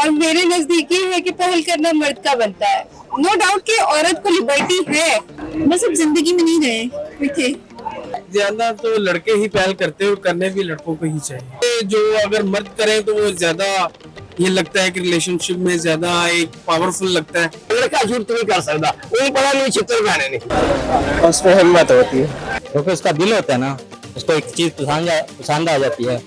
और मेरे नजदीक ये है कि पहल करना मर्द का बनता है। नो डाउट कि औरत को लिबर्टी है, बस अब जिंदगी में नहीं रहे थे। ज्यादा तो लड़के ही पहल करते हैं और करने भी लड़कों को ही चाहिए। जो अगर मर्द करें तो वो ज्यादा ये लगता है कि रिलेशनशिप में ज्यादा एक पावरफुल लगता है। लड़का झूठ नहीं कर सकता, वो पढ़ा नहीं चित्र गाने नहीं। उसमें हिम्मत होती है क्योंकि उसका दिल होता है ना, उसको एक चीज पसंद आ जाती है।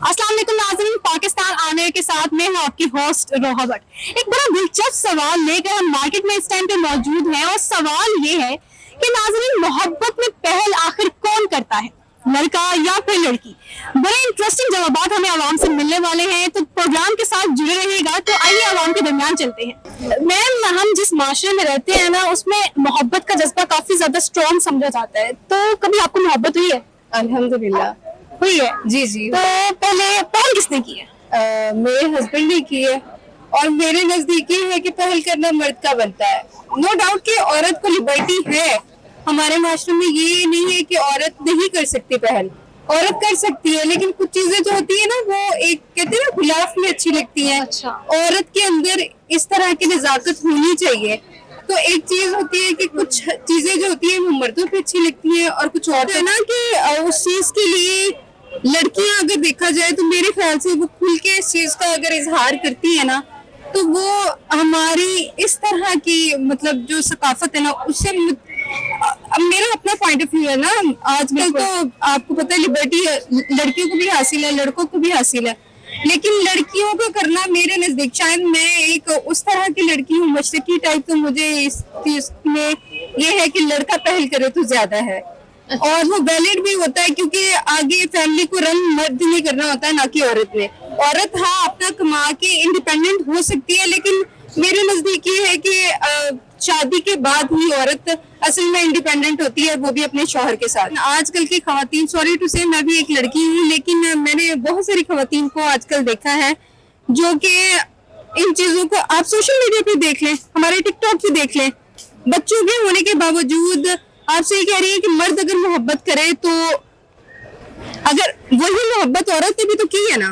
अस्सलाम वालेकुम नाज़रीन, पाकिस्तान आने के साथ में है आपकी होस्ट रोहा भट्ट। एक बड़ा दिलचस्प सवाल लेकर हम मार्केट में इस टाइम पे मौजूद हैं और सवाल ये है कि नाज़रीन, मोहब्बत में पहल आखिर कौन करता है, लड़का या फिर लड़की? बड़े इंटरेस्टिंग जवाबात हमें आवाम से मिलने वाले हैं, तो प्रोग्राम के साथ जुड़े रहिएगा। तो आइए आवाम के दरमियान चलते हैं। मैम, हम जिस माशरे में रहते हैं ना, उसमें मोहब्बत का जज्बा काफी ज्यादा स्ट्रॉन्ग समझा जाता है। तो कभी आपको मोहब्बत हुई है? अल्हम्दुलिल्लाह हुई है जी जी। तो पहल किसने की है? मेरे हस्बैंड ने की है और मेरे नजदीक ये है कि पहल करना मर्द का बनता है। नो डाउट कि औरत को लिबर्टी है। हमारे माशरे में ये नहीं है कि औरत नहीं कर सकती पहल, औरत कर सकती है, लेकिन कुछ चीजें जो होती है ना, वो एक कहते हैं ना गुलाफ में अच्छी लगती है। अच्छा। औरत के अंदर इस तरह की नजाकत होनी चाहिए। तो एक चीज होती है कि कुछ चीजें जो होती है वो मर्दों पे अच्छी लगती है और कुछ और है ना कि उस चीज के लिए लड़कियां अगर देखा जाए तो मेरे ख्याल से वो खुल के इस चीज का अगर इजहार करती है ना, तो वो हमारी इस तरह की मतलब जो सकाफत है ना, उससे अब मेरा अपना पॉइंट ऑफ व्यू है ना। आजकल तो आपको पता है लिबर्टी लड़कियों को भी हासिल है, लड़कों को भी हासिल है, लेकिन लड़कियों को करना मेरे नजदीक, शायद मैं एक उस तरह की लड़की हूँ मशरकी टाइप, तो मुझे इस चीज में ये है कि लड़का पहल करे तो ज्यादा है। और वो वैलिड भी होता है क्योंकि आगे फैमिली को रन मर्द नहीं करना होता है, ना कि औरत ने। औरत हाँ अपना कमा के इंडिपेंडेंट हो सकती है, लेकिन मेरे नजदीक ये है कि शादी के बाद ही औरत असल में इंडिपेंडेंट होती है, वो भी अपने शौहर के साथ। आजकल की खवातीन, सॉरी टू से, मैं भी एक लड़की हूँ, लेकिन मैंने बहुत सारी खवातीन को आजकल देखा है जो कि इन चीजों को आप सोशल मीडिया पे देख लें, हमारे टिकटॉक पे देख लें, बच्चों के होने के बावजूद आपसे ये कह रही है कि मर्द अगर मोहब्बत करे तो अगर वही मोहब्बत औरत ने भी तो की है ना,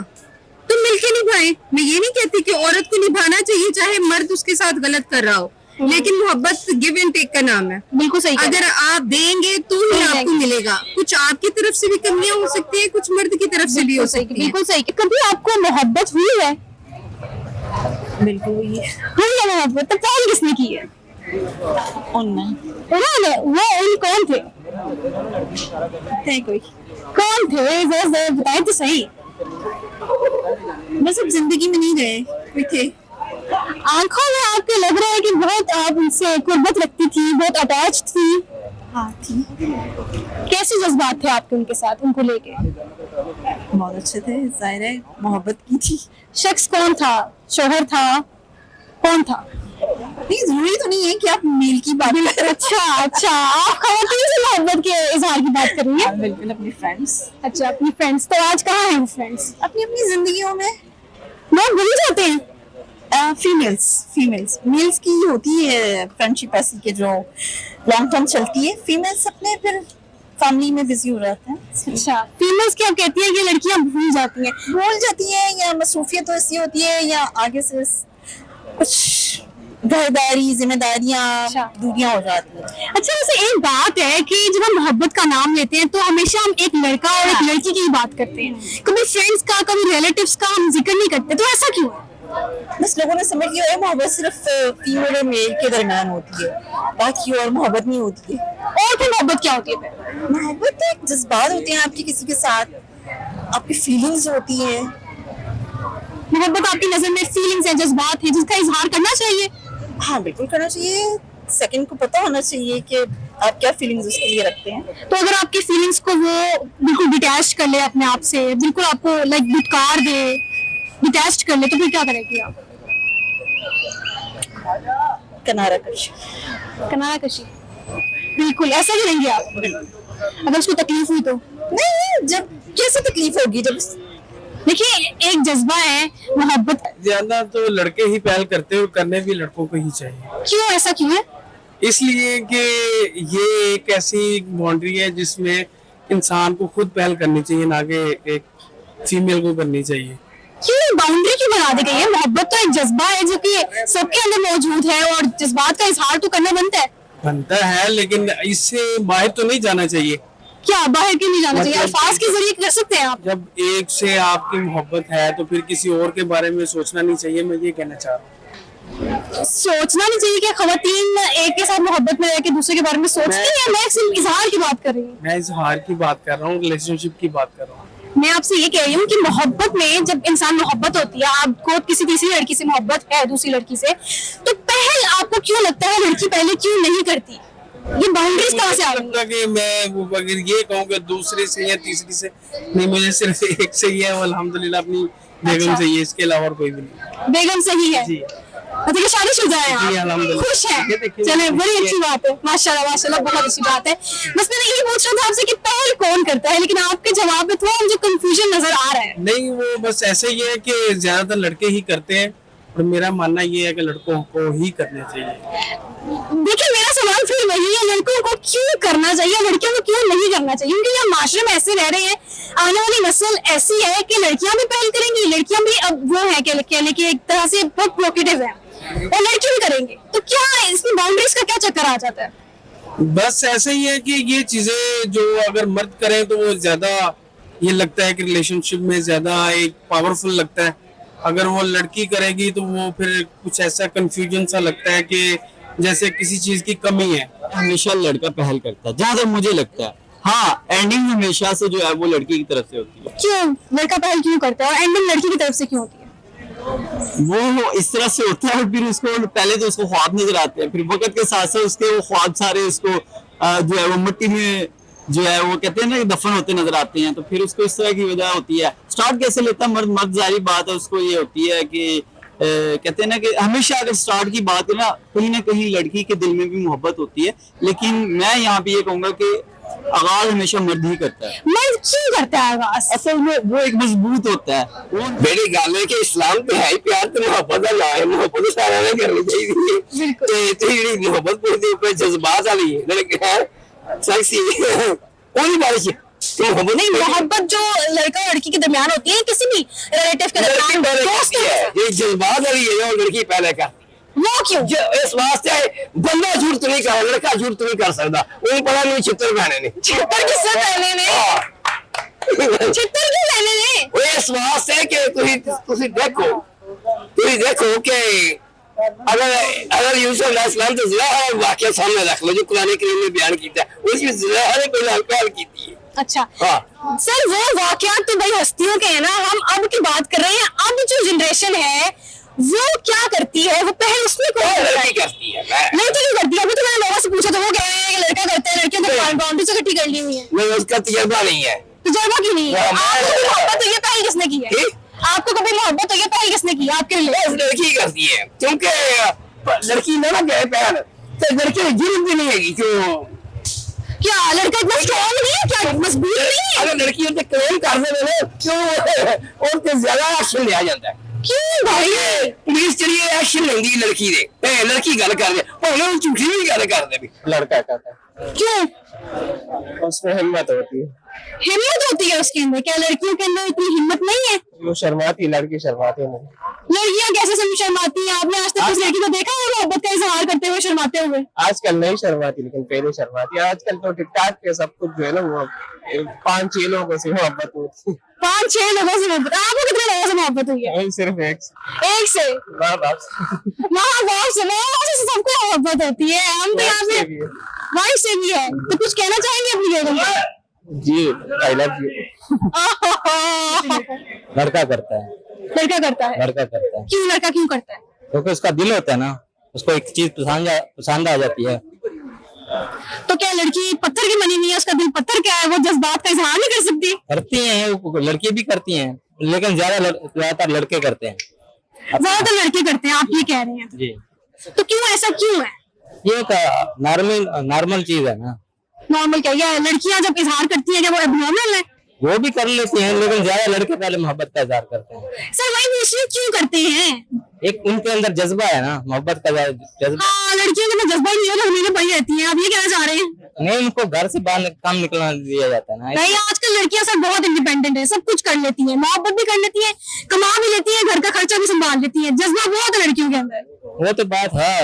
तो मिलके निभाए। मैं ये नहीं कहती कि औरत को निभाना चाहिए चाहे मर्द उसके साथ गलत कर रहा हो, लेकिन मोहब्बत गिव एंड टेक का नाम है। बिल्कुल सही। अगर आप देंगे तो ही आपको मिलेगा। कुछ आपकी तरफ से भी कमियां हो सकती है, कुछ मर्द की तरफ से भी हो सकती है। बिल्कुल सही। कभी आपको मोहब्बत हुई है? बिल्कुल हुई हुई है मोहब्बत, तो पहल किसने की है? उन्होंने। वो उन कौन थे? कोई कौन थे जरा बताए तो सही। बस अब जिंदगी में नहीं रहे कोई थे। आंखों में आपके लग रहा है कि बहुत आप उनसे कुर्बत रखती थी, बहुत अटैच थी। हाँ थी। कैसे जज्बात थे आपके उनके साथ, उनको लेके? बहुत अच्छे थे, जाहिर है मोहब्बत की थी। शख्स कौन था? शोहर था? कौन था? नहीं जरूरी तो नहीं है कि आप मेल की बात करें। अच्छा, आप खवातीन से मोहब्बत के इजहार की बात कर रही हैं? बिल्कुल अपनी फ्रेंड्स। अच्छा, अपनी फ्रेंड्स। तो आज कहाँ हैं वो फ्रेंड्स? अपनी अपनी जिंदगियों में लोग भूल जाते हैं। फीमेल्स मेल्स की होती है फ्रेंडशिप ऐसी के जो लॉन्ग टर्म चलती है। फीमेल्स अपने फिर फैमिली में बिजी हो जाते हैं। अच्छा, फीमेल्स की आप कहती हैं कि लड़कियां भूल जाती हैं या मसरूफियत तो ऐसी होती है या आगे से कुछ घरदारी जिम्मेदारियां दूरियां हो जाती है। अच्छा, वैसे एक बात है कि जब हम मोहब्बत का नाम लेते हैं तो हमेशा हम एक लड़का और एक लड़की की ही बात करते हैं, कभी फ्रेंड्स का, कभी रिलेटिव्स का हम जिक्र नहीं करते। तो ऐसा क्यों है? बस लोगों ने समझ लिया है मोहब्बत सिर्फ फीमेल और मेल के दरमियान होती है, बाकी और मोहब्बत नहीं होती है। और फिर मोहब्बत क्या होती है? मोहब्बत एक जज्बात होते हैं आपकी किसी के साथ, आपकी फीलिंग्स होती है। मोहब्बत आपकी नजर में फीलिंग्स है, जज्बात है, जिसका इजहार करना चाहिए। हाँ बिल्कुल करना चाहिए। सेकंड को पता होना चाहिए कि आप क्या फीलिंग्स उसके लिए रखते हैं। तो अगर आपकी फीलिंग्स को वो बिल्कुल डिटैच कर ले अपने आप से, बिल्कुल आपको लाइक धुतकार दे, डिटैच कर ले, तो फिर क्या करेगी आप? किनारा कशी। किनारा कशी, बिल्कुल ऐसा करेंगे आप? अगर उसको तकलीफ हुई तो? नहीं, जब कैसे तकलीफ होगी जब। देखिए, एक जज्बा है मोहब्बत। ज्यादा तो लड़के ही पहल करते हैं और करने भी लड़कों को ही चाहिए। क्यों, ऐसा क्यों है? इसलिए कि ये एक ऐसी बाउंड्री है जिसमें इंसान को खुद पहल करनी चाहिए, ना कि एक फीमेल को करनी चाहिए। क्यों बाउंड्री क्यों बना दी गई है? मोहब्बत तो एक जज्बा है जो कि सबके अंदर मौजूद है और जज्बात का इजहार तो करना बनता है, लेकिन इससे बाहर तो नहीं जाना चाहिए। क्या बाहर क्यों नहीं जाना चाहिए? मतलब अल्फाज के जरिए कर सकते हैं आप। जब एक से आपकी मोहब्बत है तो फिर किसी और के बारे में सोचना नहीं चाहिए, मैं ये कहना चाह रहा हूँ। सोचना नहीं चाहिए कि खवातीन एक के साथ मोहब्बत में रह के दूसरे के बारे में सोचती है। मैं सिर्फ इजहार की बात कर रही हूँ। मैं इजहार की बात कर रहा हूँ, रिलेशनशिप की बात कर रहा हूँ। मैं आपसे ये कह रही हूँ कि मोहब्बत में जब इंसान मोहब्बत होती है, आपको किसी तीसरी लड़की से मोहब्बत है, दूसरी लड़की से, तो पहल आपको क्यों लगता है लड़की पहले क्यों नहीं करती? ये बाउंड्रीज कहाँ से आ रही है? कि मैं अगर ये कहूँ कि दूसरे से या तीसरी से नहीं, मुझे सिर्फ एक से ही है, वो अल्हम्दुलिल्लाह अपनी बेगम से ही है, इसके अलावा कोई भी नहीं। बेगम से ही है? जी मतलब शादीशुदा है जी, आप? अल्हम्दुलिल्लाह। खुश है? चले, बड़ी अच्छी बात है, माशाल्लाह माशाल्लाह, बहुत अच्छी बात है। बस मैंने यही पूछ रहा था आपसे कि पहल कौन करता है, लेकिन आपके जवाब में थोड़ा मुझे कंफ्यूजन नजर आ रहा है। नहीं, वो बस ऐसे ही है कि ज्यादातर लड़के ही करते हैं और मेरा मानना ये है कि लड़कों को ही करना चाहिए। देखिए, मेरा सवाल फिर वही है, लड़कों को क्यों करना चाहिए, लड़कियों को क्यों नहीं करना चाहिए? क्योंकि हम माशरे में ऐसे रह रहे हैं, आने वाली नस्ल ऐसी है कि लड़कियां भी पहल करेंगी, लड़कियां भी अब वो है कि कहने की एक तरह से बहुत प्रोकेटिव है, और लड़के भी करेंगे। तो क्या इसमें बाउंड्रीज का क्या चक्कर आ जाता है? बस ऐसे ही है कि ये चीजें जो अगर मर्द करें तो वो ज्यादा ये लगता है कि रिलेशनशिप में ज्यादा एक पावरफुल लगता है। अगर वो लड़की करेगी तो वो फिर कुछ ऐसा कंफ्यूजन सा लगता है कि जैसे किसी चीज की कमी है। हमेशा लड़का पहल करता है, जहाँ तक मुझे लगता है। हाँ, एंडिंग हमेशा से जो है वो लड़की की तरफ से होती है। क्यों लड़का पहल क्यों करता है और एंडिंग लड़की की तरफ से क्यों होती है? वो इस तरह से होता है, फिर उसको पहले तो उसको ख्वाब नजर आते हैं, फिर वक्त के साथ साथ उसके वो ख्वाब सारे उसको जो है वो मिट्टी में जो है वो कहते हैं ना दफन होते नजर आते हैं। तो फिर उसको इस तरह की वजह होती है। स्टार्ट कैसे लेता है मर्द जारी बात है, उसको ये होती है कि कहते हैं ना कि हमेशा अगर स्टार्ट की बात है ना कहीं लड़की के दिल में भी मोहब्बत होती है, लेकिन मैं यहाँ पे ये कहूंगा कि आगाज हमेशा मर्द ही करता है। मर्द क्यों करता है आगाज? असल में वो एक मजबूत होता है। वो मेरी गल है कि इस्लाम तो है ही प्यार ते मुहब्बत दा नाम है, मुहब्बत तो सारा ने करनी चाहिए। ते जेहड़ी मुहब्बत पूरी ऊपर जज्बात वाली है लड़के है सेक्सी कोई बारिश मोहब्बत नहीं, मोहब्बत जो लड़का और लड़की के दरमियान होती है, किसी भी रिलेटिव के दरमियान, दोस्त है, के, ये जज्बात वाली है जो लड़की पहले का वो क्यों? इस वास्ते बंदा झूठ तो नहीं कर, लड़का झूठ तो नहीं कर सकता। उन्हें पता नहीं छितर पहने ने, छितर किससे पहने ने? छितर क्यों पहने ने? वो इस वास्ते कि तुसी देखो कि अगर यूसुफ अलैहिस्सलाम तो ज़ुलैखा का वाक़या सामने रख लो जो कुरान करीम में बयान किया है, उसमें ज़ुलैखा ने पहले पहल की थी। अच्छा हाँ। सर, वो वाकयात तो भाई हस्तियों के हैं ना, हम अब की बात कर रहे हैं। अब जो जनरेशन है वो क्या करती है, वो पहल उसमें कौन लड़की करती है, लड़की क्यों करती है? अभी तो मैंने लोगों से पूछा तो वो कह रहे हैं कि लड़का करता है, लड़कियों को बाउंड्रीज इकट्ठी कर ली हुई है। नहीं उसका तजर्बा नहीं है। तजर्बा क्यों नहीं है? आपको कभी मोहब्बत हुई है, पहल किसने की है? आपको कभी मोहब्बत हुई है, पहल किसने की है आपके लिए? लड़की करती है, क्योंकि लड़की ना गए पहल तो लड़की की जरूरत भी नहीं है। क्यों क्या लड़का इतना स्ट्रॉन्ग नहीं है? क्या मजबूत नहीं है? अगर लड़की उनसे क्लेम कर दे क्यों उनसे ज्यादा एक्शन लिया जाता है? क्यों भाई? पुलिस चलिए एक्शन लेंदी लड़की दे, लड़की गल कर दे, भावें झूठी भी गल कर दे, लड़का कहता क्यों? है उसमें हिम्मत होती है, हिम्मत होती है उसके अंदर। क्या लड़कियों के अंदर इतनी हिम्मत नहीं है? वो शर्माती, लड़की शर्माती नहीं। लड़कियां कैसे शर्माती हैं? आपने आज तक किसी लड़की को देखा है मोहब्बत का इजहार करते हुए, शर्माते हुए? आजकल नहीं शर्माती, लेकिन पहले शर्माती है। आजकल तो टिकटॉक पे सब कुछ जो है ना वो 5-6 लोगों से मोहब्बत होती है। 5-6 लोगों से मोहब्बत? आपको कितने लोगों से मोहब्बत हुई है? नहीं, सिर्फ एक से। माँ बाप से। माँ बाप से सबको मोहब्बत होती है। हम तो यहाँ पे वाइफ से भी है। तो कुछ कहना चाहेंगे अपनी बेगम को? जी, आई लव यू। लड़का करता है, लड़का करता है? लड़का करता है क्यों लड़का क्यों करता है? क्योंकि उसका दिल होता है ना, उसको एक चीज पसंद आ जाती है। तो क्या लड़की पत्थर की बनी हुई है, उसका दिल पत्थर क्या है, वो जज्बात का इजहार नहीं कर सकती? करती हैं, लड़की भी करती हैं, लेकिन ज्यादातर लड़के करते हैं। ज्यादातर लड़के करते हैं, आप ये कह रहे हैं? जी। तो क्यों, ऐसा क्यों है? ये नॉर्मल चीज है ना। नॉर्मल क्या? या लड़कियां जब इजहार करती हैं क्या वो एबनॉर्मल है? वो भी कर लेते हैं, लेकिन ज्यादा लड़के पहले मोहब्बत का इजहार करते हैं। सर वही पूछिए क्यों करते हैं? एक उनके अंदर जज्बा है ना, मोहब्बत का जज्बा। हाँ, लड़कियों के अंदर जज्बा ही नहीं है तो उन्हीं में पड़ी रहती हैं। आप ये कहना चाह रहे हैं? नहीं, उनको घर से बाहर काम निकलना दिया जाता है ना। नहीं, आजकल लड़कियां सर बहुत इंडिपेंडेंट है, सब कुछ कर लेती हैं, मोहब्बत भी कर लेती हैं, कमा भी लेती हैं, घर का खर्चा भी संभाल लेती हैं। जज्बा बहुत है लड़कियों के अंदर। वो तो बात है।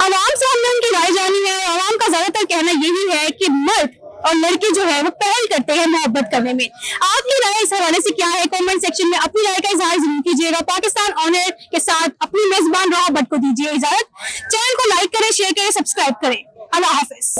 आवाम से हमने उनकी राय जानी है। आवाम का ज्यादातर कहना यही है कि मर्द और लड़के जो है वो पहल करते हैं मोहब्बत करने में। आपकी राय इस हवाले से क्या है? कमेंट सेक्शन में अपनी राय का इजहार जरूर कीजिएगा। पाकिस्तान ऑन एयर के साथ अपनी मेजबान राह भट्ट को दीजिए इजाजत। चैनल को लाइक करें, शेयर करें, सब्सक्राइब करें। अल्लाह हाफिज।